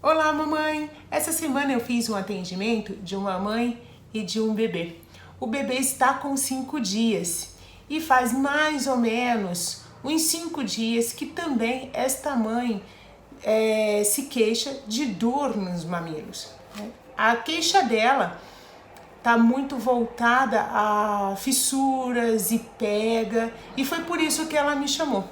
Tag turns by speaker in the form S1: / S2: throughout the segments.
S1: Olá, mamãe! Essa semana eu fiz um atendimento de uma mãe e de um bebê. O bebê está com 5 dias e faz mais ou menos uns 5 dias que também esta mãe se queixa de dor nos mamilos. A queixa dela está muito voltada a fissuras e pega, e foi por isso que ela me chamou.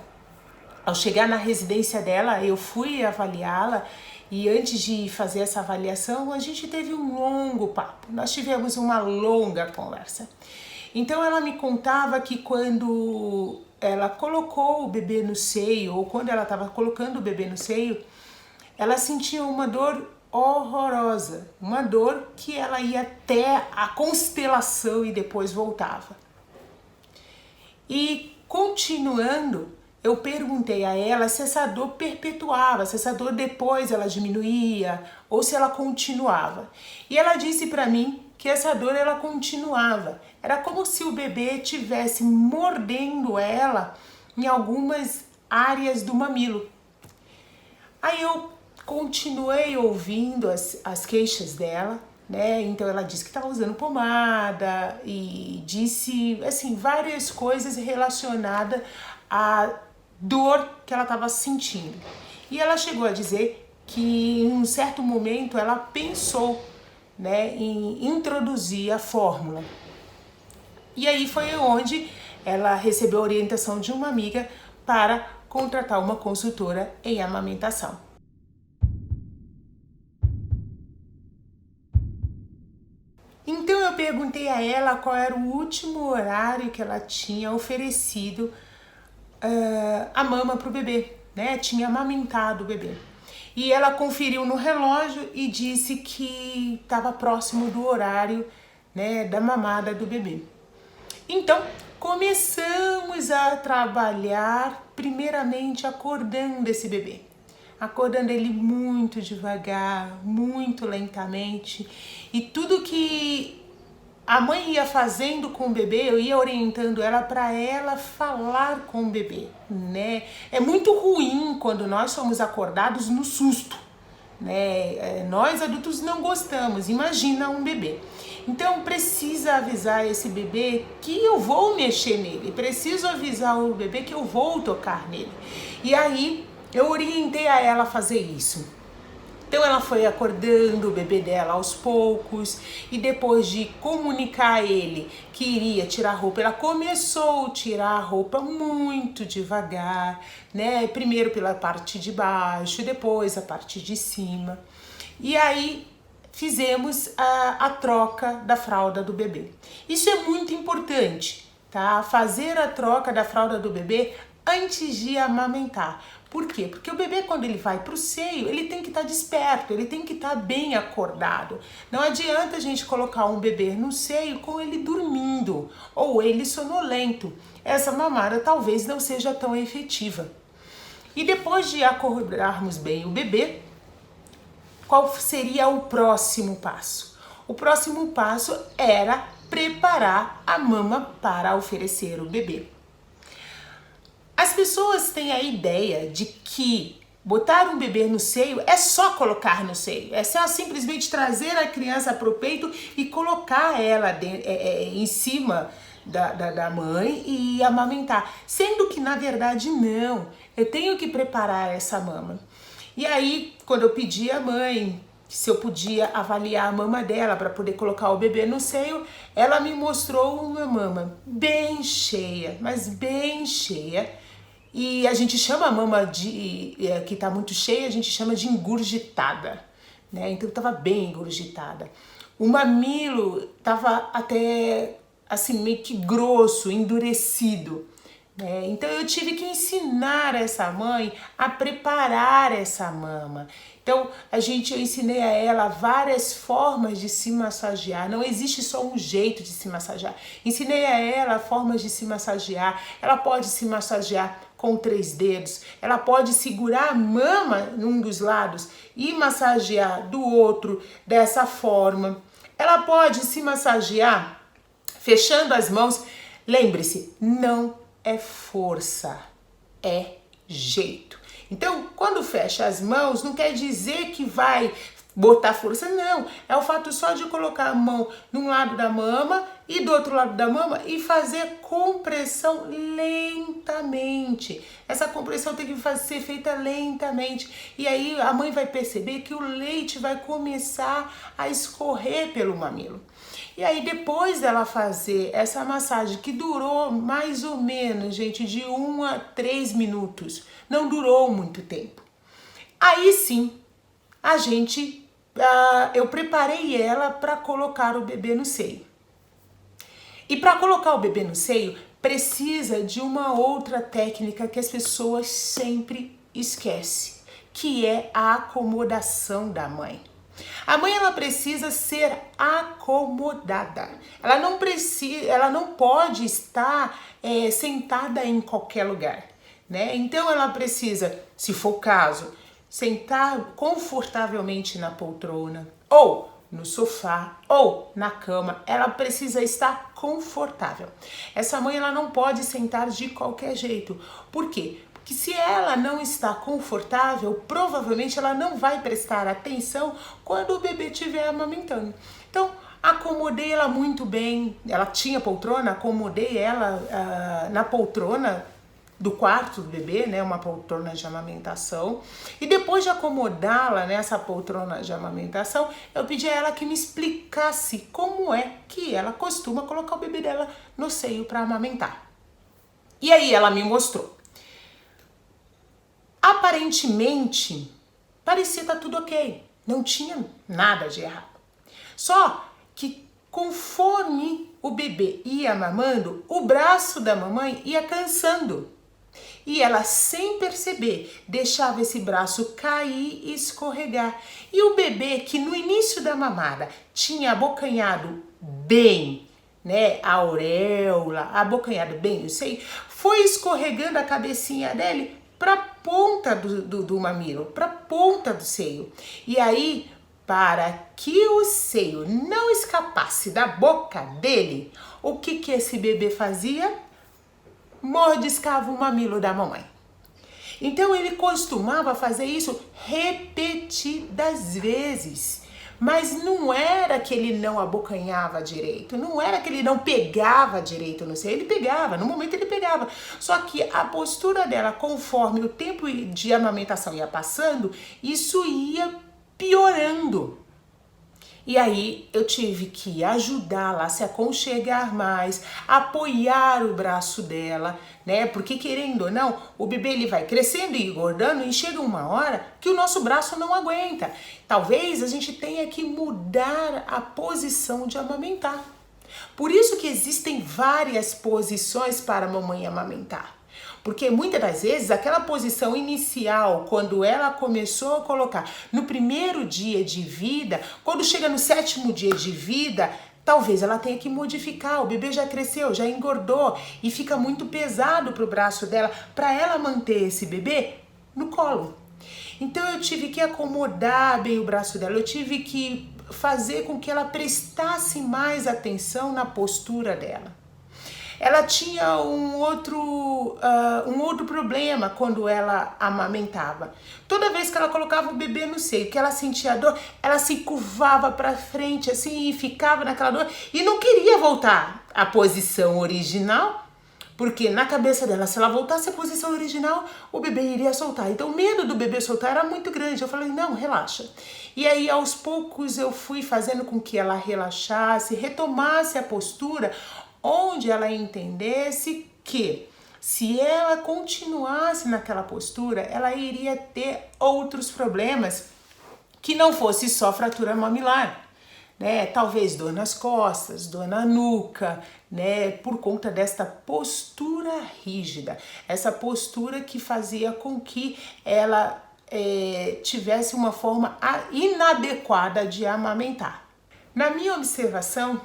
S1: Ao chegar na residência dela, eu fui avaliá-la e antes de fazer essa avaliação, a gente teve um longo papo. Nós tivemos uma longa conversa. Então ela me contava que quando ela colocou o bebê no seio, ou quando ela estava colocando o bebê no seio, ela sentia uma dor horrorosa, uma dor que ela ia até a constelação e depois voltava. E continuando, eu perguntei a ela se essa dor perpetuava, se essa dor depois ela diminuía ou se ela continuava. E ela disse para mim que essa dor ela continuava. Era como se o bebê estivesse mordendo ela em algumas áreas do mamilo. Aí eu continuei ouvindo as queixas dela, né? Então ela disse que estava usando pomada e disse assim várias coisas relacionadas à dor que ela estava sentindo. E ela chegou a dizer que em um certo momento ela pensou, né, em introduzir a fórmula. E aí foi onde ela recebeu a orientação de uma amiga para contratar uma consultora em amamentação. Então eu perguntei a ela qual era o último horário que ela tinha oferecido a mama para o bebê, né? Tinha amamentado o bebê. E ela conferiu no relógio e disse que estava próximo do horário, né, da mamada do bebê. Então começamos a trabalhar primeiramente acordando esse bebê. Acordando ele muito devagar, muito lentamente, e tudo que a mãe ia fazendo com o bebê, eu ia orientando ela para ela falar com o bebê, né? É muito ruim quando nós somos acordados no susto, né? Nós adultos não gostamos, imagina um bebê. Então precisa avisar esse bebê que eu vou mexer nele, preciso avisar o bebê que eu vou tocar nele. E aí eu orientei a ela a fazer isso. Então ela foi acordando o bebê dela aos poucos e depois de comunicar a ele que iria tirar a roupa, ela começou a tirar a roupa muito devagar, né? Primeiro pela parte de baixo, depois a parte de cima. E aí fizemos a troca da fralda do bebê. Isso é muito importante, tá? Fazer a troca da fralda do bebê antes de amamentar. Por quê? Porque o bebê, quando ele vai para o seio, ele tem que estar desperto, ele tem que estar bem acordado. Não adianta a gente colocar um bebê no seio com ele dormindo ou ele sonolento. Essa mamada talvez não seja tão efetiva. E depois de acordarmos bem o bebê, qual seria o próximo passo? O próximo passo era preparar a mama para oferecer o bebê. As pessoas têm a ideia de que botar um bebê no seio é só colocar no seio, é só simplesmente trazer a criança para o peito e colocar ela em cima da mãe e amamentar, sendo que na verdade não, eu tenho que preparar essa mama. E aí, quando eu pedi à mãe se eu podia avaliar a mama dela para poder colocar o bebê no seio, ela me mostrou uma mama bem cheia, mas bem cheia. E a gente chama a mama que está muito cheia, a gente chama de engurgitada, né? Então estava bem engurgitada. O mamilo estava até assim meio que grosso, endurecido. Então eu tive que ensinar essa mãe a preparar essa mama. Então eu ensinei a ela várias formas de se massagear. Não existe só um jeito de se massagear. Ensinei a ela formas de se massagear. Ela pode se massagear com 3 dedos. Ela pode segurar a mama num dos lados e massagear do outro dessa forma. Ela pode se massagear fechando as mãos. Lembre-se, não é força, é jeito. Então, quando fecha as mãos, não quer dizer que vai botar força, não. É o fato só de colocar a mão num lado da mama e do outro lado da mama e fazer compressão lentamente. Essa compressão tem que ser feita lentamente. E aí a mãe vai perceber que o leite vai começar a escorrer pelo mamilo. E aí depois dela fazer essa massagem, que durou mais ou menos, gente, de 1 a 3 minutos, não durou muito tempo. Aí sim, eu preparei ela para colocar o bebê no seio. E para colocar o bebê no seio, precisa de uma outra técnica que as pessoas sempre esquecem, que é a acomodação da mãe. A mãe, ela precisa ser acomodada. Ela não pode estar sentada em qualquer lugar, né? Então ela precisa, se for o caso, sentar confortavelmente na poltrona ou no sofá ou na cama. Ela precisa estar confortável. Essa mãe, ela não pode sentar de qualquer jeito. Por quê? Porque se ela não está confortável, provavelmente ela não vai prestar atenção quando o bebê estiver amamentando. Então, acomodei ela muito bem. Ela tinha poltrona, acomodei ela na poltrona do quarto do bebê, né, uma poltrona de amamentação. E depois de acomodá-la nessa poltrona de amamentação, eu pedi a ela que me explicasse como é que ela costuma colocar o bebê dela no seio para amamentar. E aí ela me mostrou. Aparentemente, parecia estar tudo ok, não tinha nada de errado. Só que conforme o bebê ia mamando, o braço da mamãe ia cansando. E ela, sem perceber, deixava esse braço cair e escorregar. E o bebê, que no início da mamada tinha abocanhado bem, né, a auréola, abocanhado bem o seio, foi escorregando a cabecinha dele para a ponta do mamilo, para a ponta do seio. E aí, para que o seio não escapasse da boca dele, o que esse bebê fazia? Mordiscava o mamilo da mamãe. Então ele costumava fazer isso repetidas vezes. Mas não era que ele não abocanhava direito, não era que ele não pegava direito no seio, ele pegava, no momento ele pegava. Só que a postura dela, conforme o tempo de amamentação ia passando, isso ia piorando. E aí eu tive que ajudá-la a se aconchegar mais, apoiar o braço dela, né? Porque querendo ou não, o bebê ele vai crescendo e engordando e chega uma hora que o nosso braço não aguenta. Talvez a gente tenha que mudar a posição de amamentar. Por isso que existem várias posições para a mamãe amamentar. Porque muitas das vezes aquela posição inicial, quando ela começou a colocar no primeiro dia de vida, quando chega no 7º dia de vida, talvez ela tenha que modificar. O bebê já cresceu, já engordou e fica muito pesado para o braço dela, para ela manter esse bebê no colo. Então eu tive que acomodar bem o braço dela, eu tive que fazer com que ela prestasse mais atenção na postura dela. Ela tinha um outro problema quando ela amamentava. Toda vez que ela colocava o bebê no seio, que ela sentia dor, ela se curvava para frente assim e ficava naquela dor e não queria voltar à posição original, porque na cabeça dela, se ela voltasse à posição original, o bebê iria soltar. Então o medo do bebê soltar era muito grande. Eu falei, não, relaxa. E aí aos poucos eu fui fazendo com que ela relaxasse, retomasse a postura, onde ela entendesse que se ela continuasse naquela postura, ela iria ter outros problemas que não fosse só fratura mamilar, né? Talvez dor nas costas, dor na nuca, né? Por conta desta postura rígida, essa postura que fazia com que ela tivesse uma forma inadequada de amamentar. Na minha observação,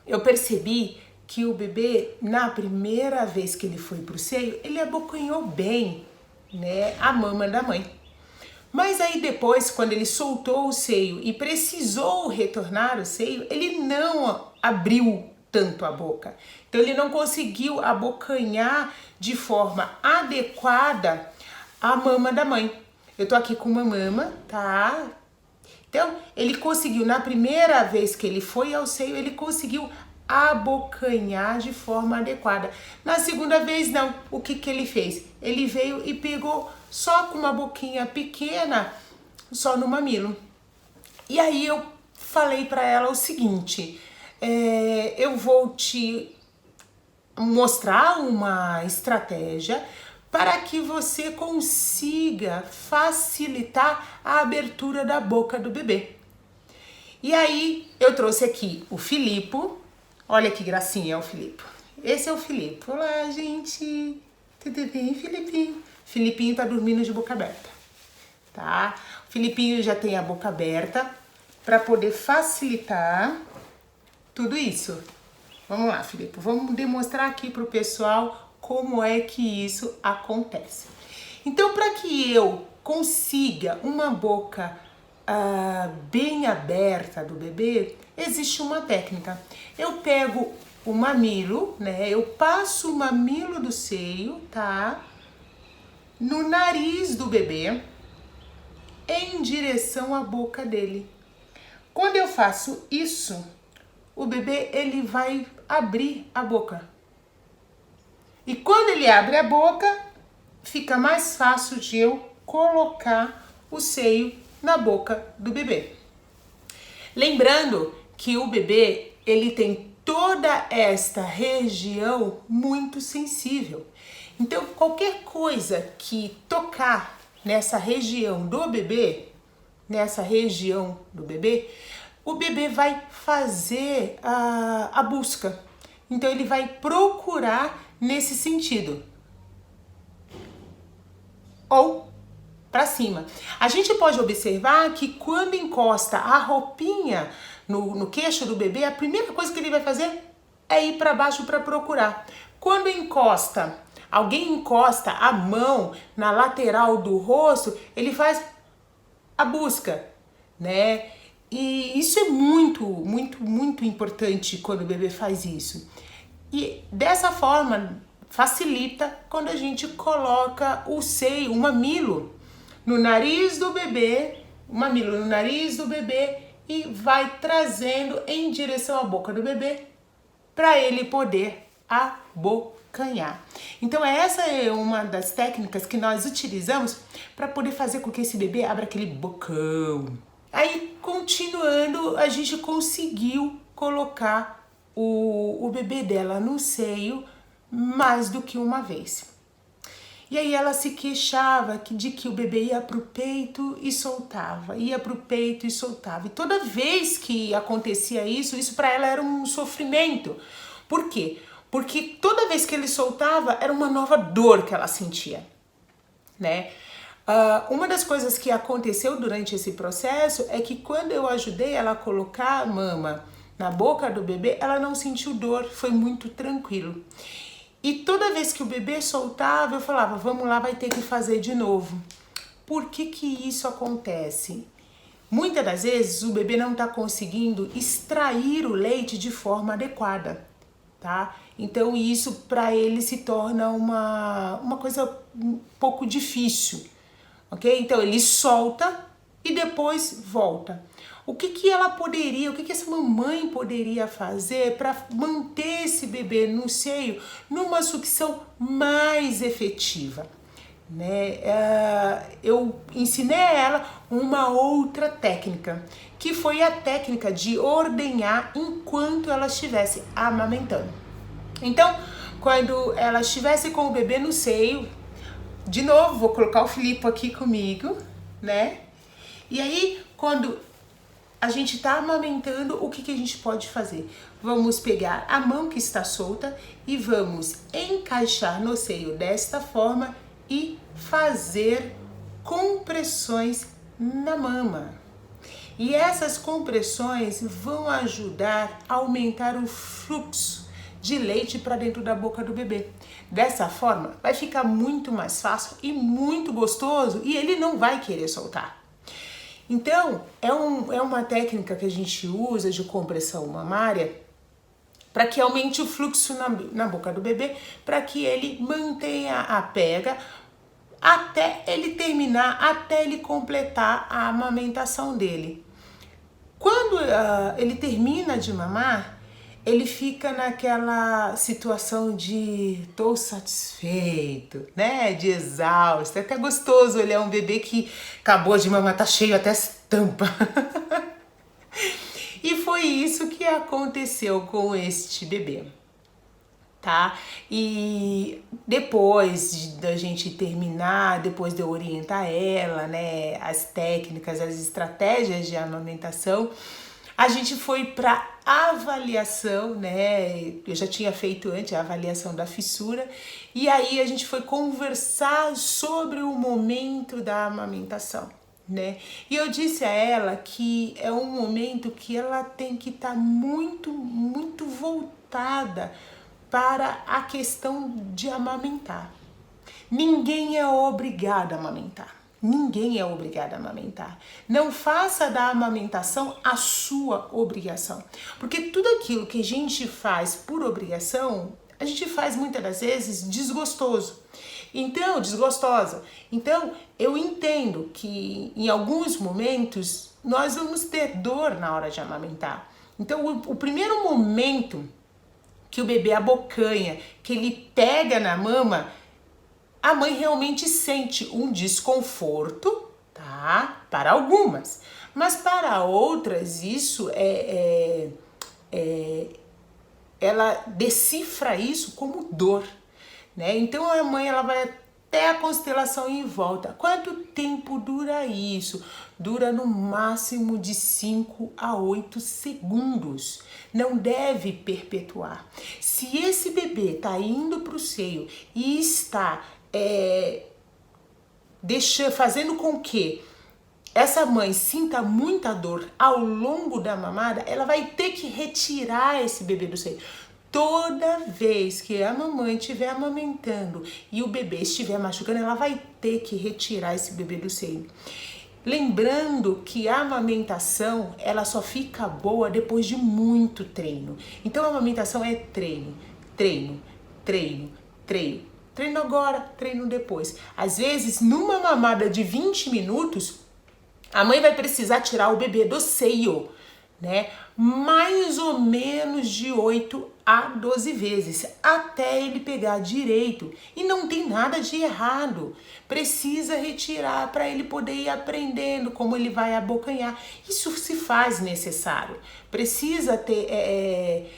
S1: eu percebi que o bebê, na primeira vez que ele foi pro seio, ele abocanhou bem, né, a mama da mãe. Mas aí depois, quando ele soltou o seio e precisou retornar o seio, ele não abriu tanto a boca. Então ele não conseguiu abocanhar de forma adequada a mama da mãe. Eu tô aqui com uma mama, tá? Então, ele conseguiu, na primeira vez que ele foi ao seio, ele conseguiu abocanhar de forma adequada. Na segunda vez, não. O que que ele fez? Ele veio e pegou só com uma boquinha pequena, só no mamilo. E aí eu falei para ela o seguinte, eu vou te mostrar uma estratégia para que você consiga facilitar a abertura da boca do bebê. E aí eu trouxe aqui o Filipo. Olha que gracinha é o Filipe. Esse é o Filipe. Olá, gente. Tudo bem, Filipinho? Filipinho tá dormindo de boca aberta, tá? O Filipinho já tem a boca aberta para poder facilitar tudo isso. Vamos lá, Filipe. Vamos demonstrar aqui pro pessoal como é que isso acontece. Então, para que eu consiga uma boca bem aberta do bebê, existe uma técnica. Eu pego o mamilo, né? Eu passo o mamilo do seio, tá? No nariz do bebê, em direção à boca dele. Quando eu faço isso, o bebê ele vai abrir a boca. E quando ele abre a boca, fica mais fácil de eu colocar o seio na boca do bebê. Lembrando que o bebê, ele tem toda esta região muito sensível. Então, qualquer coisa que tocar nessa região do bebê, o bebê vai fazer a busca. Então, ele vai procurar nesse sentido. Ou para cima. A gente pode observar que quando encosta a roupinha no queixo do bebê, a primeira coisa que ele vai fazer é ir para baixo para procurar. Quando alguém encosta a mão na lateral do rosto, ele faz a busca, né? E isso é muito, muito, muito importante quando o bebê faz isso. E dessa forma facilita quando a gente coloca o seio, o mamilo no nariz do bebê, e vai trazendo em direção à boca do bebê para ele poder abocanhar. Então essa é uma das técnicas que nós utilizamos para poder fazer com que esse bebê abra aquele bocão. Aí, continuando, a gente conseguiu colocar o bebê dela no seio mais do que uma vez. E aí ela se queixava de que o bebê ia pro peito e soltava, ia pro peito e soltava. E toda vez que acontecia isso para ela era um sofrimento. Por quê? Porque toda vez que ele soltava era uma nova dor que ela sentia, né? Uma das coisas que aconteceu durante esse processo é que quando eu ajudei ela a colocar a mama na boca do bebê, ela não sentiu dor, foi muito tranquilo. E toda vez que o bebê soltava, eu falava, vamos lá, vai ter que fazer de novo. Por que que isso acontece? Muitas das vezes o bebê não está conseguindo extrair o leite de forma adequada, tá? Então isso para ele se torna uma coisa um pouco difícil, ok? Então ele solta e depois volta. O que que essa mamãe poderia fazer para manter esse bebê no seio numa sucção mais efetiva? Né? Eu ensinei a ela uma outra técnica, que foi a técnica de ordenhar enquanto ela estivesse amamentando. Então, quando ela estivesse com o bebê no seio, de novo, vou colocar o Filipe aqui comigo, né? E aí, quando a gente tá amamentando, o que que a gente pode fazer? Vamos pegar a mão que está solta e vamos encaixar no seio desta forma e fazer compressões na mama. E essas compressões vão ajudar a aumentar o fluxo de leite para dentro da boca do bebê. Dessa forma, vai ficar muito mais fácil e muito gostoso e ele não vai querer soltar. Então, é uma técnica que a gente usa de compressão mamária para que aumente o fluxo na boca do bebê, para que ele mantenha a pega, até ele terminar, até ele completar a amamentação dele. Quando ele termina de mamar, ele fica naquela situação de tô satisfeito, né? De exausto. É até gostoso olhar um bebê que acabou de mamar, tá cheio até as tampas. E foi isso que aconteceu com este bebê, tá? E depois da gente terminar, depois de eu orientar ela, né, as técnicas, as estratégias de amamentação, a gente foi para avaliação, né? Eu já tinha feito antes a avaliação da fissura, e aí a gente foi conversar sobre o momento da amamentação, né? E eu disse a ela que é um momento que ela tem que estar muito voltada para a questão de amamentar. Ninguém é obrigado a amamentar. Ninguém é obrigado a amamentar. Não faça da amamentação a sua obrigação. Porque tudo aquilo que a gente faz por obrigação, a gente faz muitas das vezes desgostosa. Então, eu entendo que em alguns momentos nós vamos ter dor na hora de amamentar. Então, o primeiro momento que o bebê abocanha, que ele pega na mama, a mãe realmente sente um desconforto, tá? Para algumas. Mas para outras, isso ela decifra isso como dor, né? Então a mãe ela vai até a constelação e volta. Quanto tempo dura isso? Dura no máximo de 5 a 8 segundos. Não deve perpetuar. Se esse bebê está indo para o seio e está fazendo com que essa mãe sinta muita dor ao longo da mamada, ela vai ter que retirar esse bebê do seio. Toda vez que a mamãe estiver amamentando e o bebê estiver machucando, ela vai ter que retirar esse bebê do seio. Lembrando que a amamentação, ela só fica boa depois de muito treino. Então a amamentação é treino. Treino agora, treino depois. Às vezes, numa mamada de 20 minutos, a mãe vai precisar tirar o bebê do seio, né? Mais ou menos de 8 a 12 vezes, até ele pegar direito. E não tem nada de errado. Precisa retirar para ele poder ir aprendendo como ele vai abocanhar. Isso se faz necessário. Precisa ter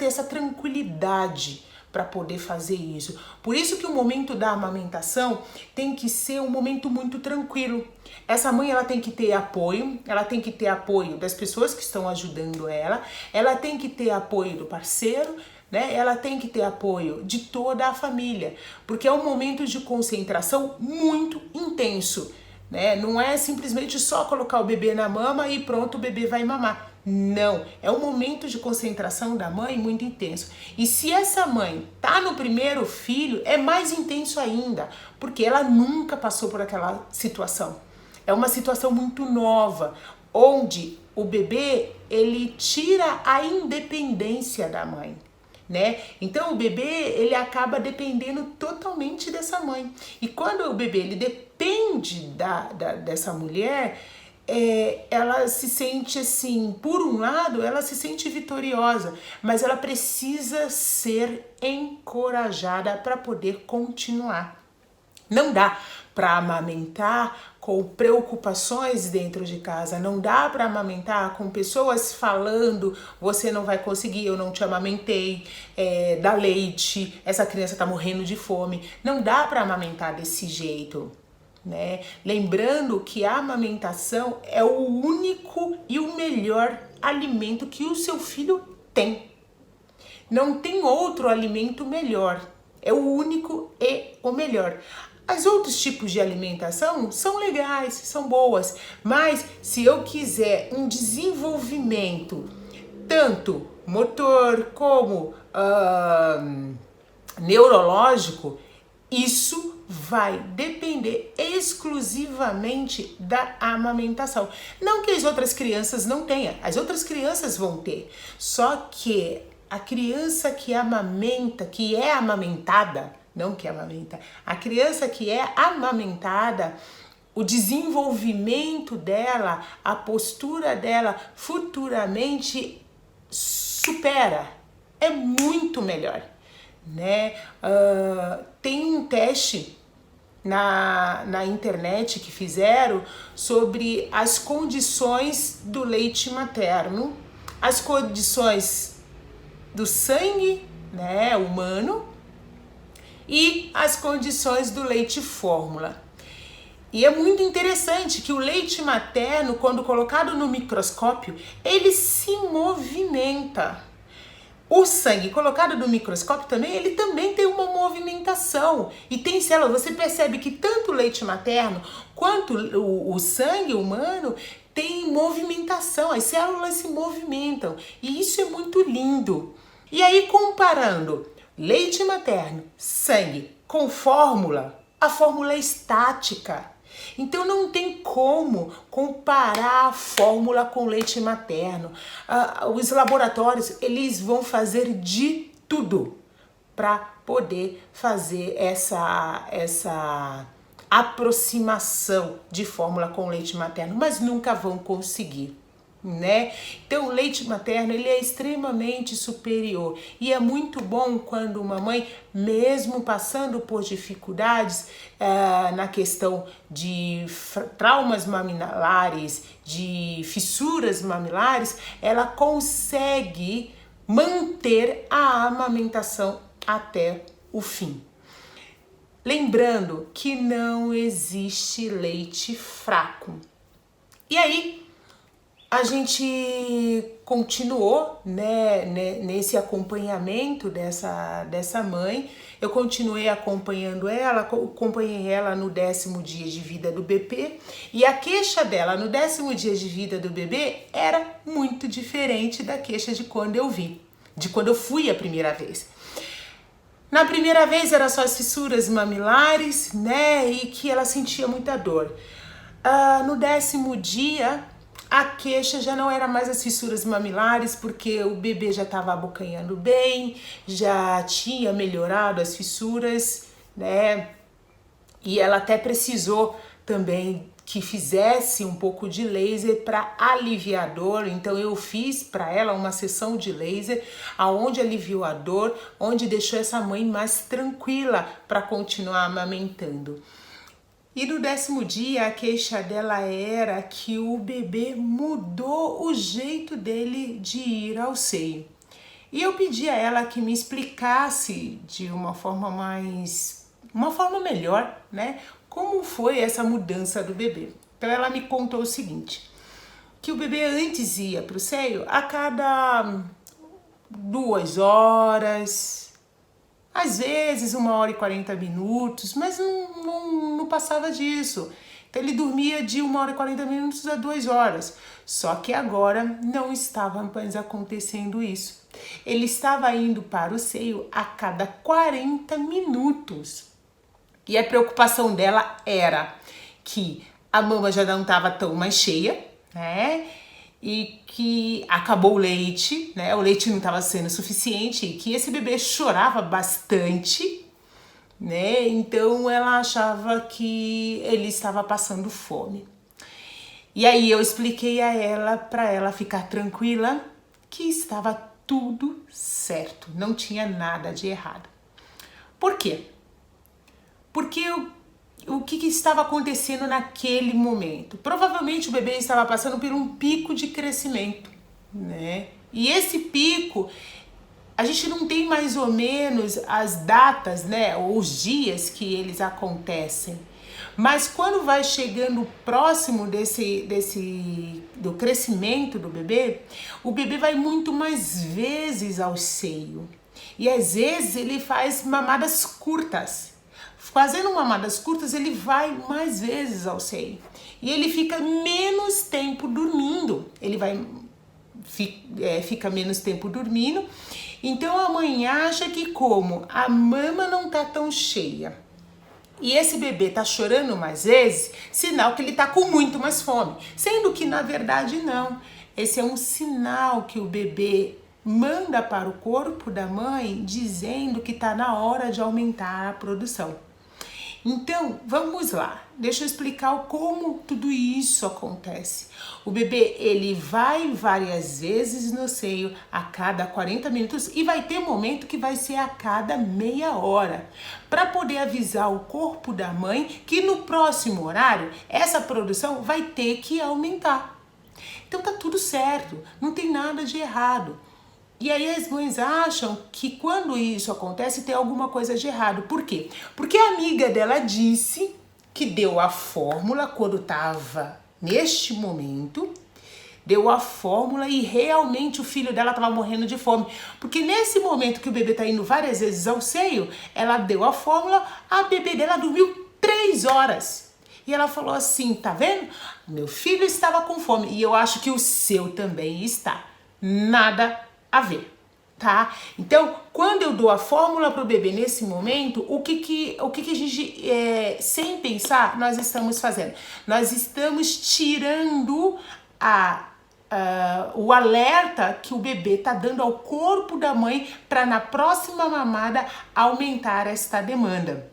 S1: essa tranquilidade para poder fazer isso. Por isso que o momento da amamentação tem que ser um momento muito tranquilo. Essa mãe ela tem que ter apoio, ela tem que ter apoio das pessoas que estão ajudando ela tem que ter apoio do parceiro, né? Ela tem que ter apoio de toda a família, porque é um momento de concentração muito intenso, né? Não é simplesmente só colocar o bebê na mama e pronto, o bebê vai mamar. Não, é um momento de concentração da mãe muito intenso. E se essa mãe tá no primeiro filho, é mais intenso ainda, porque ela nunca passou por aquela situação. É uma situação muito nova, onde o bebê, ele tira a independência da mãe, né? Então o bebê, ele acaba dependendo totalmente dessa mãe. E quando o bebê, ele depende dessa mulher, ela se sente assim, por um lado, ela se sente vitoriosa, mas ela precisa ser encorajada para poder continuar. Não dá para amamentar com preocupações dentro de casa, não dá para amamentar com pessoas falando, você não vai conseguir, eu não te amamentei, dá leite, essa criança tá morrendo de fome. Não dá para amamentar desse jeito, né? Lembrando que a amamentação é o único e o melhor alimento que o seu filho tem. Não tem outro alimento melhor. É o único e o melhor. Os outros tipos de alimentação são legais, são boas, mas se eu quiser um desenvolvimento tanto motor como neurológico, isso vai depender exclusivamente da amamentação. Não que as outras crianças não tenham, as outras crianças vão ter, só que a criança que amamenta, que é amamentada, não que amamenta. A criança que é amamentada, o desenvolvimento dela, a postura dela futuramente supera, é muito melhor, né? Tem um teste na internet que fizeram sobre as condições do leite materno, as condições do sangue, né, humano, e as condições do leite fórmula. E é muito interessante que o leite materno, quando colocado no microscópio, ele se movimenta. O sangue colocado no microscópio também, ele também tem uma movimentação. E tem células, você percebe que tanto o leite materno quanto o sangue humano tem movimentação, as células se movimentam. E isso é muito lindo. E aí, comparando leite materno, sangue com fórmula, a fórmula é estática. Então não tem como comparar a fórmula com leite materno. Os laboratórios, eles vão fazer de tudo para poder fazer essa aproximação de fórmula com leite materno, mas nunca vão conseguir, né? Então o leite materno, ele é extremamente superior e é muito bom quando uma mãe, mesmo passando por dificuldades na questão de traumas mamilares, de fissuras mamilares, ela consegue manter a amamentação até o fim. Lembrando que não existe leite fraco. E aí, a gente continuou, né, nesse acompanhamento dessa mãe. Eu continuei acompanhando ela, acompanhei ela no 10º dia de vida do bebê. E a queixa dela no 10º dia de vida do bebê era muito diferente da queixa de quando eu fui a primeira vez. Na primeira vez era só as fissuras mamilares, né, e que ela sentia muita dor. No 10º dia, a queixa já não era mais as fissuras mamilares, porque o bebê já estava abocanhando bem, já tinha melhorado as fissuras, né? E ela até precisou também que fizesse um pouco de laser para aliviar a dor. Então eu fiz para ela uma sessão de laser aonde aliviou a dor, onde deixou essa mãe mais tranquila para continuar amamentando. E no 10º dia, a queixa dela era que o bebê mudou o jeito dele de ir ao seio. E eu pedi a ela que me explicasse de uma forma melhor, né? Como foi essa mudança do bebê. Então ela me contou o seguinte, que o bebê antes ia para o seio a cada 2 horas, às vezes 1h40, mas não passava disso. Então ele dormia de 1h40 a 2 horas. Só que agora não estava mais acontecendo isso. Ele estava indo para o seio a cada 40 minutos. E a preocupação dela era que a mama já não estava tão mais cheia, né? E que acabou o leite, né? O leite não estava sendo suficiente e que esse bebê chorava bastante, né? Então ela achava que ele estava passando fome. E aí eu expliquei a ela, para ela ficar tranquila, que estava tudo certo, não tinha nada de errado. Por quê? Porque o que estava acontecendo naquele momento? Provavelmente o bebê estava passando por um pico de crescimento, né? E esse pico, a gente não tem mais ou menos as datas, né? Ou os dias que eles acontecem. Mas quando vai chegando próximo do crescimento do bebê, o bebê vai muito mais vezes ao seio. E às vezes ele faz mamadas curtas. Fazendo mamadas curtas, ele vai mais vezes ao seio. E ele fica menos tempo dormindo. Ele fica menos tempo dormindo. Então a mãe acha que como a mama não tá tão cheia e esse bebê tá chorando mais vezes, sinal que ele tá com muito mais fome. Sendo que na verdade não. Esse é um sinal que o bebê manda para o corpo da mãe dizendo que está na hora de aumentar a produção. Então, vamos lá. Deixa eu explicar como tudo isso acontece. O bebê, ele vai várias vezes no seio a cada 40 minutos e vai ter um momento que vai ser a cada meia hora, para poder avisar o corpo da mãe que no próximo horário essa produção vai ter que aumentar. Então tá tudo certo, não tem nada de errado. E aí as mães acham que quando isso acontece tem alguma coisa de errado. Por quê? Porque a amiga dela disse que deu a fórmula quando estava neste momento, deu a fórmula e realmente o filho dela estava morrendo de fome. Porque nesse momento que o bebê está indo várias vezes ao seio, ela deu a fórmula, a bebê dela dormiu 3 horas. E ela falou assim, tá vendo? Meu filho estava com fome e eu acho que o seu também está. Nada a ver, tá? Então, quando eu dou a fórmula pro bebê nesse momento, o que a gente, sem pensar, nós estamos fazendo? Nós estamos tirando o alerta que o bebê tá dando ao corpo da mãe para na próxima mamada aumentar esta demanda.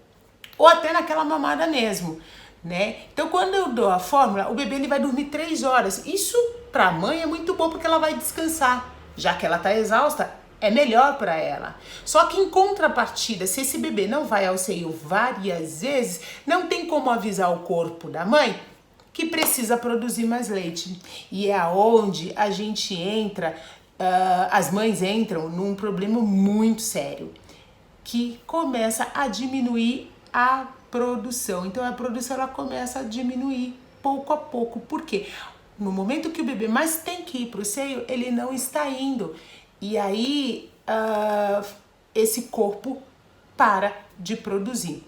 S1: Ou até naquela mamada mesmo, né? Então, quando eu dou a fórmula, o bebê ele vai dormir 3 horas. Isso para a mãe é muito bom porque ela vai descansar. Já que ela está exausta, é melhor para ela. Só que em contrapartida, se esse bebê não vai ao seio várias vezes, não tem como avisar o corpo da mãe que precisa produzir mais leite. E é aonde a gente entra, as mães entram num problema muito sério, que começa a diminuir a produção. Então a produção ela começa a diminuir pouco a pouco. Por quê? No momento que o bebê mais tem que ir para o seio, ele não está indo. E aí, esse corpo para de produzir.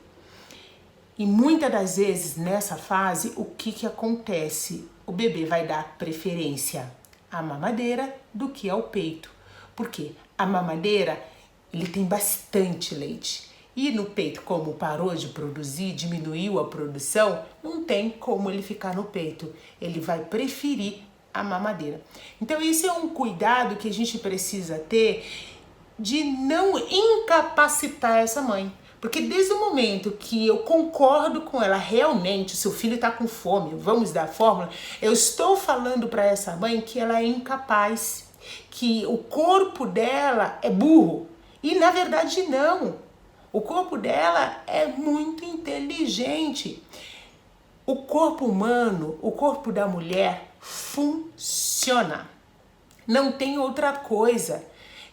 S1: E muitas das vezes, nessa fase, o que acontece? O bebê vai dar preferência à mamadeira do que ao peito. Por quê? A mamadeira, ele tem bastante leite. E no peito, como parou de produzir, diminuiu a produção, não tem como ele ficar no peito. Ele vai preferir a mamadeira. Então, isso é um cuidado que a gente precisa ter de não incapacitar essa mãe. Porque desde o momento que eu concordo com ela, realmente, seu filho está com fome, vamos dar a fórmula, eu estou falando para essa mãe que ela é incapaz, que o corpo dela é burro. E, na verdade, não. O corpo dela é muito inteligente. O corpo humano, o corpo da mulher funciona. Não tem outra coisa.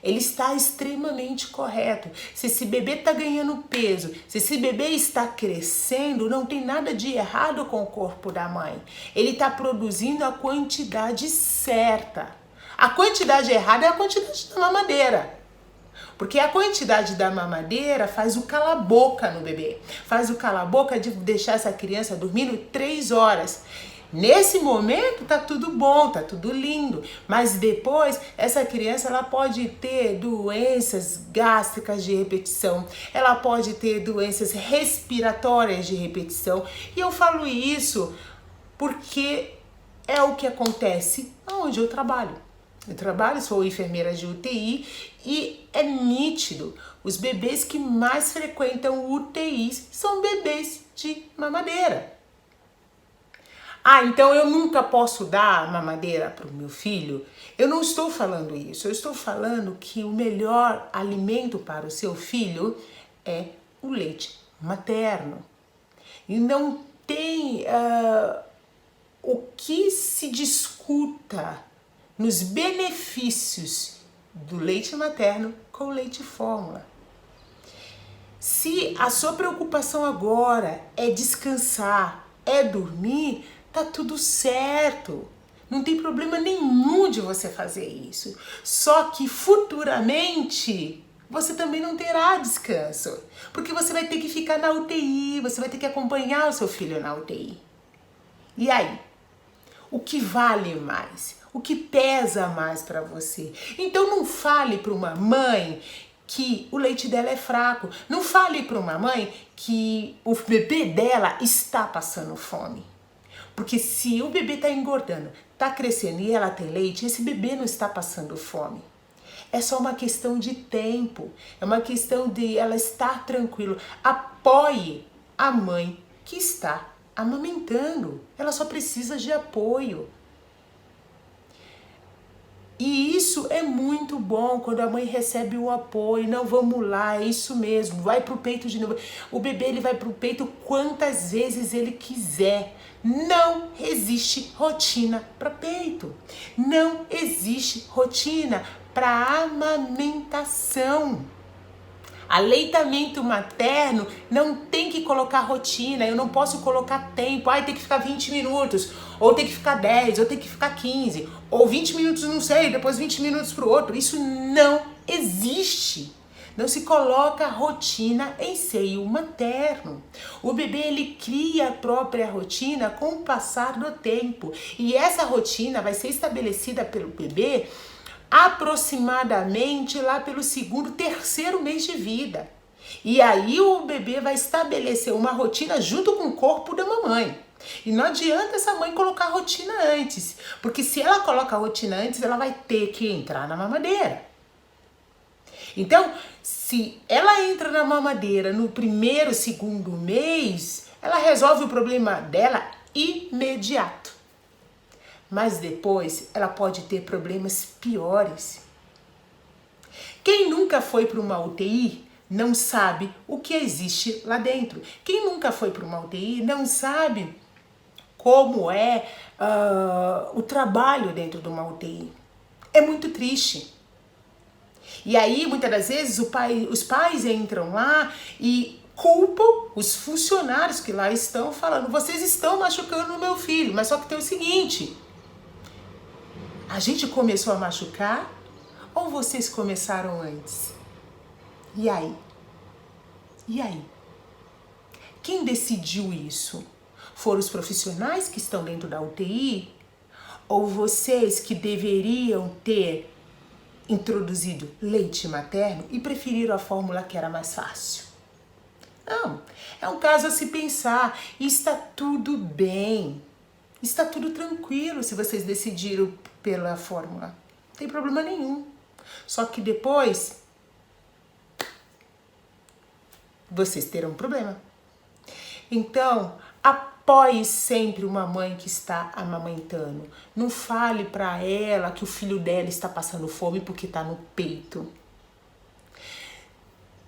S1: Ele está extremamente correto. Se esse bebê está ganhando peso, se esse bebê está crescendo, não tem nada de errado com o corpo da mãe. Ele está produzindo a quantidade certa. A quantidade errada é a quantidade da mamadeira. Porque a quantidade da mamadeira faz o cala-boca no bebê. Faz o cala-boca de deixar essa criança dormindo 3 horas. Nesse momento tá tudo bom, tá tudo lindo. Mas depois essa criança ela pode ter doenças gástricas de repetição. Ela pode ter doenças respiratórias de repetição. E eu falo isso porque é o que acontece onde eu trabalho. Eu trabalho, sou enfermeira de UTI e é nítido. Os bebês que mais frequentam UTIs são bebês de mamadeira. Então eu nunca posso dar mamadeira para o meu filho? Eu não estou falando isso. Eu estou falando que o melhor alimento para o seu filho é o leite materno. E não tem o que se discuta nos benefícios do leite materno com o leite fórmula. Se a sua preocupação agora é descansar, é dormir, tá tudo certo. Não tem problema nenhum de você fazer isso. Só que futuramente você também não terá descanso. Porque você vai ter que ficar na UTI, você vai ter que acompanhar o seu filho na UTI. E aí? O que vale mais? O que pesa mais para você? Então não fale para uma mãe que o leite dela é fraco. Não fale para uma mãe que o bebê dela está passando fome. Porque se o bebê está engordando, está crescendo e ela tem leite, esse bebê não está passando fome. É só uma questão de tempo, é uma questão de ela estar tranquila. Apoie a mãe que está amamentando, ela só precisa de apoio. E isso é muito bom quando a mãe recebe o apoio. Não, vamos lá, é isso mesmo, vai pro peito de novo. O bebê ele vai pro peito quantas vezes ele quiser. Não existe rotina para peito. Não existe rotina para amamentação. Aleitamento materno não tem que colocar rotina, eu não posso colocar tempo, tem que ficar 20 minutos, ou tem que ficar 10, ou tem que ficar 15, ou 20 minutos não sei, depois 20 minutos para o outro. Isso não existe. Não se coloca rotina em seio materno. O bebê ele cria a própria rotina com o passar do tempo, e essa rotina vai ser estabelecida pelo bebê aproximadamente lá pelo segundo, terceiro mês de vida. E aí o bebê vai estabelecer uma rotina junto com o corpo da mamãe. E não adianta essa mãe colocar a rotina antes, porque se ela coloca a rotina antes, ela vai ter que entrar na mamadeira. Então, se ela entra na mamadeira no primeiro, segundo mês, ela resolve o problema dela imediato. Mas depois ela pode ter problemas piores. Quem nunca foi para uma UTI não sabe o que existe lá dentro. Quem nunca foi para uma UTI não sabe como é o trabalho dentro de uma UTI. É muito triste. E aí, muitas das vezes, os pais entram lá e culpam os funcionários que lá estão falando: vocês estão machucando o meu filho. Mas só que tem o seguinte: a gente começou a machucar ou vocês começaram antes? E aí? E aí? Quem decidiu isso? Foram os profissionais que estão dentro da UTI? Ou vocês que deveriam ter introduzido leite materno e preferiram a fórmula que era mais fácil? Não, é um caso a se pensar, e está tudo bem. Está tudo tranquilo se vocês decidiram pela fórmula. Não tem problema nenhum. Só que depois vocês terão um problema. Então, apoie sempre uma mãe que está amamentando. Não fale para ela que o filho dela está passando fome porque está no peito.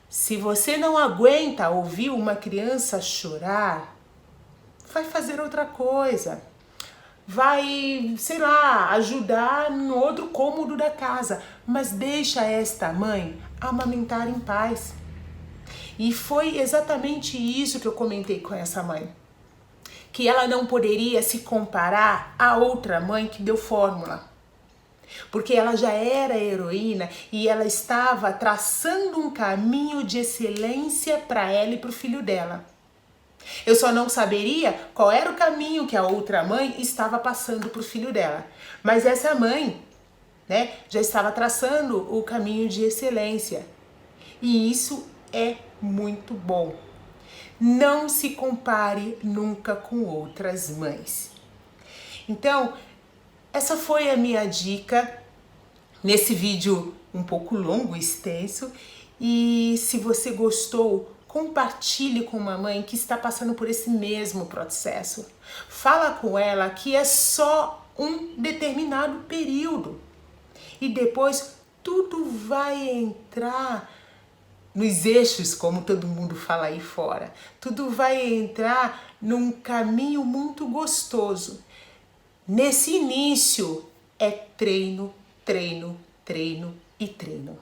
S1: Se você não aguenta ouvir uma criança chorar, vai fazer outra coisa. Vai, sei lá, ajudar no outro cômodo da casa, mas deixa esta mãe amamentar em paz. E foi exatamente isso que eu comentei com essa mãe, que ela não poderia se comparar a outra mãe que deu fórmula, porque ela já era heroína e ela estava traçando um caminho de excelência para ela e para o filho dela. Eu só não saberia qual era o caminho que a outra mãe estava passando para o filho dela. Mas essa mãe, né, já estava traçando o caminho de excelência. E isso é muito bom. Não se compare nunca com outras mães. Então, essa foi a minha dica nesse vídeo um pouco longo e extenso. E se você gostou, compartilhe com uma mãe que está passando por esse mesmo processo. Fala com ela que é só um determinado período. E depois tudo vai entrar nos eixos, como todo mundo fala aí fora. Tudo vai entrar num caminho muito gostoso. Nesse início é treino, treino, treino e treino.